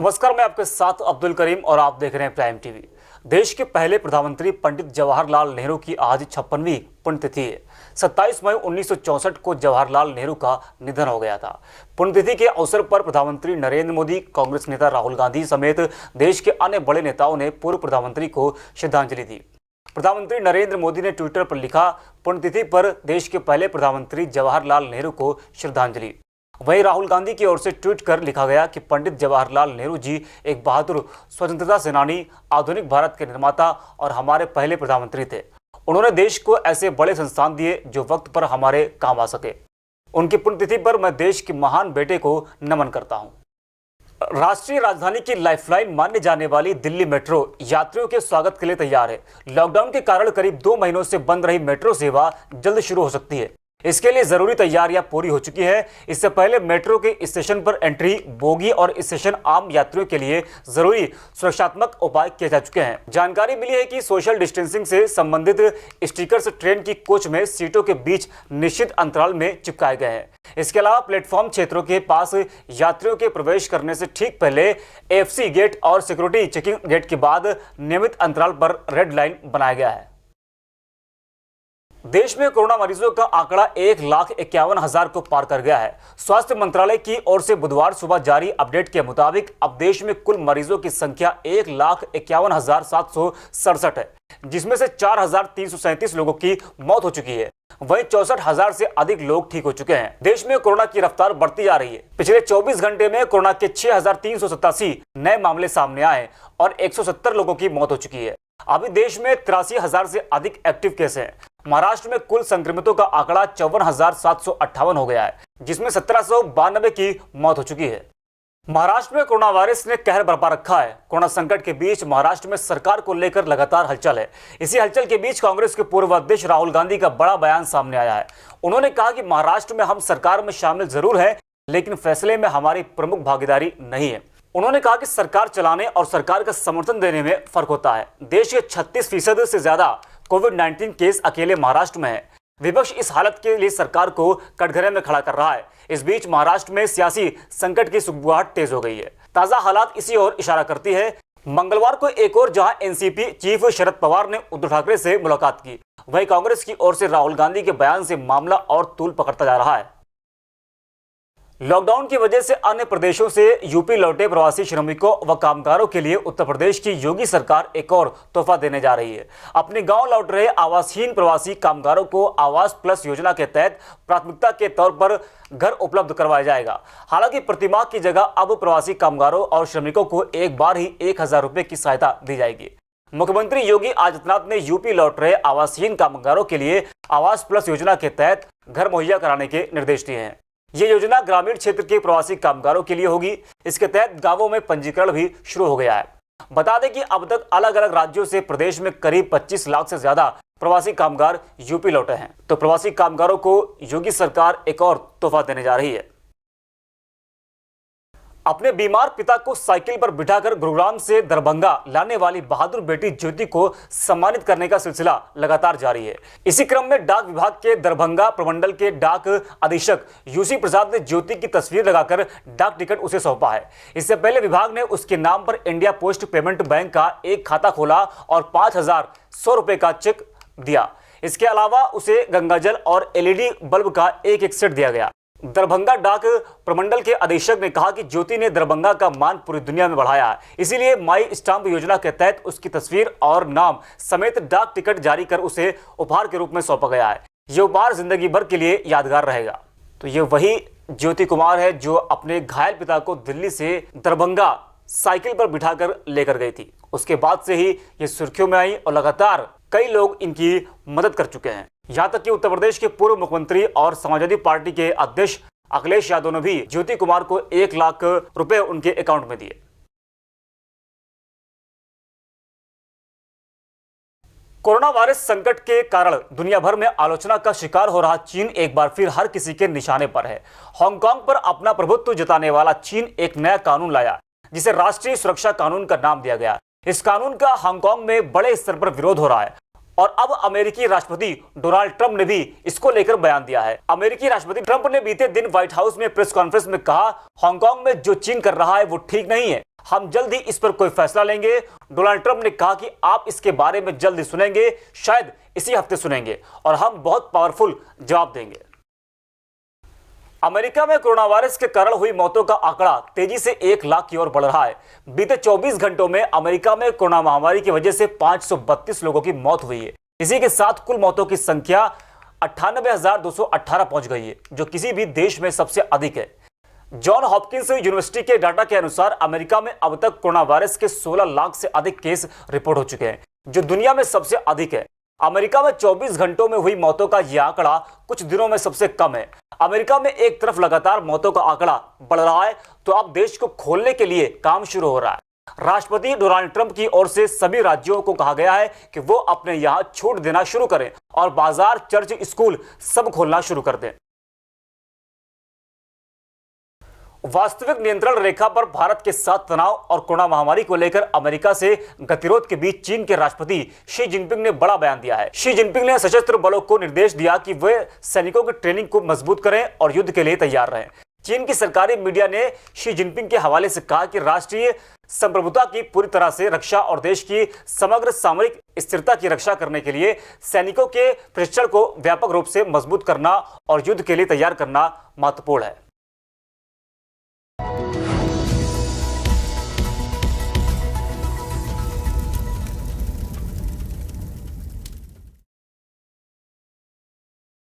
नमस्कार, मैं आपके साथ अब्दुल करीम और आप देख रहे हैं प्राइम टीवी। देश के पहले प्रधानमंत्री पंडित जवाहरलाल नेहरू की आज 56वीं पुण्यतिथि है। 27 मई 1964 को जवाहरलाल नेहरू का निधन हो गया था। पुण्यतिथि के अवसर पर प्रधानमंत्री नरेंद्र मोदी, कांग्रेस नेता राहुल गांधी समेत देश के अन्य बड़े नेताओं ने पूर्व प्रधानमंत्री को श्रद्धांजलि दी। प्रधानमंत्री नरेंद्र मोदी ने ट्विटर पर लिखा, पुण्यतिथि पर देश के पहले प्रधानमंत्री जवाहरलाल नेहरू को श्रद्धांजलि। वहीं राहुल गांधी की ओर से ट्वीट कर लिखा गया कि पंडित जवाहरलाल नेहरू जी एक बहादुर स्वतंत्रता सेनानी, आधुनिक भारत के निर्माता और हमारे पहले प्रधानमंत्री थे। उन्होंने देश को ऐसे बड़े संस्थान दिए जो वक्त पर हमारे काम आ सके। उनकी पुण्यतिथि पर मैं देश के महान बेटे को नमन करता हूं। राष्ट्रीय राजधानी की लाइफलाइन माने जाने वाली दिल्ली मेट्रो यात्रियों के स्वागत के लिए तैयार है। लॉकडाउन के कारण करीब 2 महीनों से बंद रही मेट्रो सेवा जल्द शुरू हो सकती है। इसके लिए जरूरी तैयारियां पूरी हो चुकी है। इससे पहले मेट्रो के स्टेशन पर एंट्री, बोगी और स्टेशन आम यात्रियों के लिए जरूरी सुरक्षात्मक उपाय किए जा चुके हैं। जानकारी मिली है कि सोशल डिस्टेंसिंग से संबंधित स्टिकर्स ट्रेन की कोच में सीटों के बीच निश्चित अंतराल में चिपकाए गए हैं। इसके अलावा प्लेटफॉर्म क्षेत्रों के पास यात्रियों के प्रवेश करने से ठीक पहले एफसी गेट और सिक्योरिटी चेकिंग गेट के बाद नियमित अंतराल पर रेड लाइन बनाया गया है। देश में कोरोना मरीजों का आंकड़ा 1,51,000 को पार कर गया है। स्वास्थ्य मंत्रालय की ओर से बुधवार सुबह जारी अपडेट के मुताबिक अब देश में कुल मरीजों की संख्या 1,51,767 है, जिसमें से 4,337 लोगों की मौत हो चुकी है। वहीं 64,000 से अधिक लोग ठीक हो चुके हैं। देश में कोरोना की रफ्तार बढ़ती जा रही है। पिछले 24 घंटे में कोरोना के 6,387 नए मामले सामने आए और 170 लोगों की मौत हो चुकी है। अभी देश में 83,000 से अधिक एक्टिव केस हैं। महाराष्ट्र में कुल संक्रमितों का आंकड़ा 54,758 हो गया है, जिसमें 1,792 की मौत हो चुकी है। महाराष्ट्र में कोरोना वायरस ने कहर बरपा रखा है। कोरोना संकट के बीच महाराष्ट्र में सरकार को लेकर लगातार हलचल है। इसी हलचल के बीच कांग्रेस के पूर्व अध्यक्ष राहुल गांधी का बड़ा बयान सामने आया है। उन्होंने कहा कि महाराष्ट्र में हम सरकार में शामिल जरूर हैं, लेकिन फैसले में हमारी प्रमुख भागीदारी नहीं है। उन्होंने कहा कि सरकार चलाने और सरकार का समर्थन देने में फर्क होता है। देश के 36% से ज्यादा कोविड-19 केस अकेले महाराष्ट्र में है। विपक्ष इस हालत के लिए सरकार को कटघरे में खड़ा कर रहा है। इस बीच महाराष्ट्र में सियासी संकट की सुगबुगाहट तेज हो गई है। ताजा हालात इसी ओर इशारा करती है। मंगलवार को एक और जहां एनसीपी चीफ शरद पवार ने उद्धव ठाकरे से मुलाकात की, वहीं कांग्रेस की ओर से राहुल गांधी के बयान से मामला और तूल पकड़ता जा रहा है। लॉकडाउन की वजह से अन्य प्रदेशों से यूपी लौटे प्रवासी श्रमिकों व कामगारों के लिए उत्तर प्रदेश की योगी सरकार एक और तोहफा देने जा रही है। अपने गांव लौट रहे आवासहीन प्रवासी कामगारों को आवास प्लस योजना के तहत प्राथमिकता के तौर पर घर उपलब्ध करवाया जाएगा। हालांकि प्रतिमाह की जगह अब प्रवासी कामगारों और श्रमिकों को एक बार ही 1,000 रुपए की सहायता दी जाएगी। मुख्यमंत्री योगी आदित्यनाथ ने यूपी लौट रहे आवासहीन कामगारों के लिए आवास प्लस योजना के तहत घर मुहैया कराने के निर्देश दिए हैं। ये योजना ग्रामीण क्षेत्र के प्रवासी कामगारों के लिए होगी। इसके तहत गांवों में पंजीकरण भी शुरू हो गया है। बता दें कि अब तक अलग अलग राज्यों से प्रदेश में करीब 25 लाख से ज्यादा प्रवासी कामगार यूपी लौटे हैं। तो प्रवासी कामगारों को योगी सरकार एक और तोहफा देने जा रही है। अपने बीमार पिता को साइकिल पर बिठाकर गुरुग्राम से दरभंगा लाने वाली बहादुर बेटी ज्योति को सम्मानित करने का सिलसिला लगातार जारी है। इसी क्रम में डाक विभाग के दरभंगा प्रमंडल के डाक अधीक्षक यूसी प्रसाद ने ज्योति की तस्वीर लगाकर डाक टिकट उसे सौंपा है। इससे पहले विभाग ने उसके नाम पर इंडिया पोस्ट पेमेंट बैंक का एक खाता खोला और 5,100 रुपए का चेक दिया। इसके अलावा उसे गंगाजल और एलईडी बल्ब का एक सेट दिया गया। दरभंगा डाक प्रमंडल के अधीक्षक ने कहा कि ज्योति ने दरभंगा का मान पूरी दुनिया में बढ़ाया है। इसीलिए माई स्टाम्प योजना के तहत उसकी तस्वीर और नाम समेत डाक टिकट जारी कर उसे उपहार के रूप में सौंपा गया है। ये उपहार जिंदगी भर के लिए यादगार रहेगा। तो ये वही ज्योति कुमार है जो अपने घायल पिता को दिल्ली से दरभंगा साइकिल पर बिठाकर लेकर गई थी। उसके बाद से ही ये सुर्खियों में आई और लगातार कई लोग इनकी मदद कर चुके हैं। यहां तक कि उत्तर प्रदेश के पूर्व मुख्यमंत्री और समाजवादी पार्टी के अध्यक्ष अखिलेश यादव ने भी ज्योति कुमार को 1 लाख रुपए उनके अकाउंट में दिए। कोरोना वायरस संकट के कारण दुनिया भर में आलोचना का शिकार हो रहा चीन एक बार फिर हर किसी के निशाने पर है। हांगकांग पर अपना प्रभुत्व जताने वाला चीन एक नया कानून लाया, जिसे राष्ट्रीय सुरक्षा कानून का नाम दिया गया। इस कानून का हांगकांग में बड़े स्तर पर विरोध हो रहा है। और अब अमेरिकी राष्ट्रपति डोनाल्ड ट्रंप ने भी इसको लेकर बयान दिया है। अमेरिकी राष्ट्रपति ट्रंप ने बीते दिन व्हाइट हाउस में प्रेस कॉन्फ्रेंस में कहा, हांगकांग में जो चीन कर रहा है वो ठीक नहीं है, हम जल्द ही इस पर कोई फैसला लेंगे। डोनाल्ड ट्रंप ने कहा कि आप इसके बारे में जल्दी सुनेंगे, शायद इसी हफ्ते सुनेंगे, और हम बहुत पावरफुल जवाब देंगे। अमेरिका में कोरोना वायरस के कारण हुई मौतों का आंकड़ा तेजी से 1 लाख की ओर बढ़ रहा है। बीते 24 घंटों में अमेरिका में कोरोना महामारी की वजह से 532 लोगों की मौत हुई है। इसी के साथ कुल मौतों की संख्या 98,218 पहुंच गई है, जो किसी भी देश में सबसे अधिक है। जॉन हॉपकिंस यूनिवर्सिटी के डाटा के अनुसार अमेरिका में अब तक कोरोना वायरस के 16 लाख से अधिक केस रिपोर्ट हो चुके हैं, जो दुनिया में सबसे अधिक है। अमेरिका में 24 घंटों में हुई मौतों का यह आंकड़ा कुछ दिनों में सबसे कम है। अमेरिका में एक तरफ लगातार मौतों का आंकड़ा बढ़ रहा है, तो अब देश को खोलने के लिए काम शुरू हो रहा है। राष्ट्रपति डोनाल्ड ट्रंप की ओर से सभी राज्यों को कहा गया है कि वो अपने यहां छूट देना शुरू करें और बाजार, चर्च, स्कूल सब खोलना शुरू कर दें। वास्तविक नियंत्रण रेखा पर भारत के साथ तनाव और कोरोना महामारी को लेकर अमेरिका से गतिरोध के बीच चीन के राष्ट्रपति शी जिनपिंग ने बड़ा बयान दिया है। शी जिनपिंग ने सशस्त्र बलों को निर्देश दिया कि वे सैनिकों की ट्रेनिंग को मजबूत करें और युद्ध के लिए तैयार रहें। चीन की सरकारी मीडिया ने शी जिनपिंग के हवाले से कहा कि राष्ट्रीय संप्रभुता की पूरी तरह से रक्षा और देश की समग्र सामरिक स्थिरता की रक्षा करने के लिए सैनिकों के प्रशिक्षण को व्यापक रूप से मजबूत करना और युद्ध के लिए तैयार करना महत्वपूर्ण है।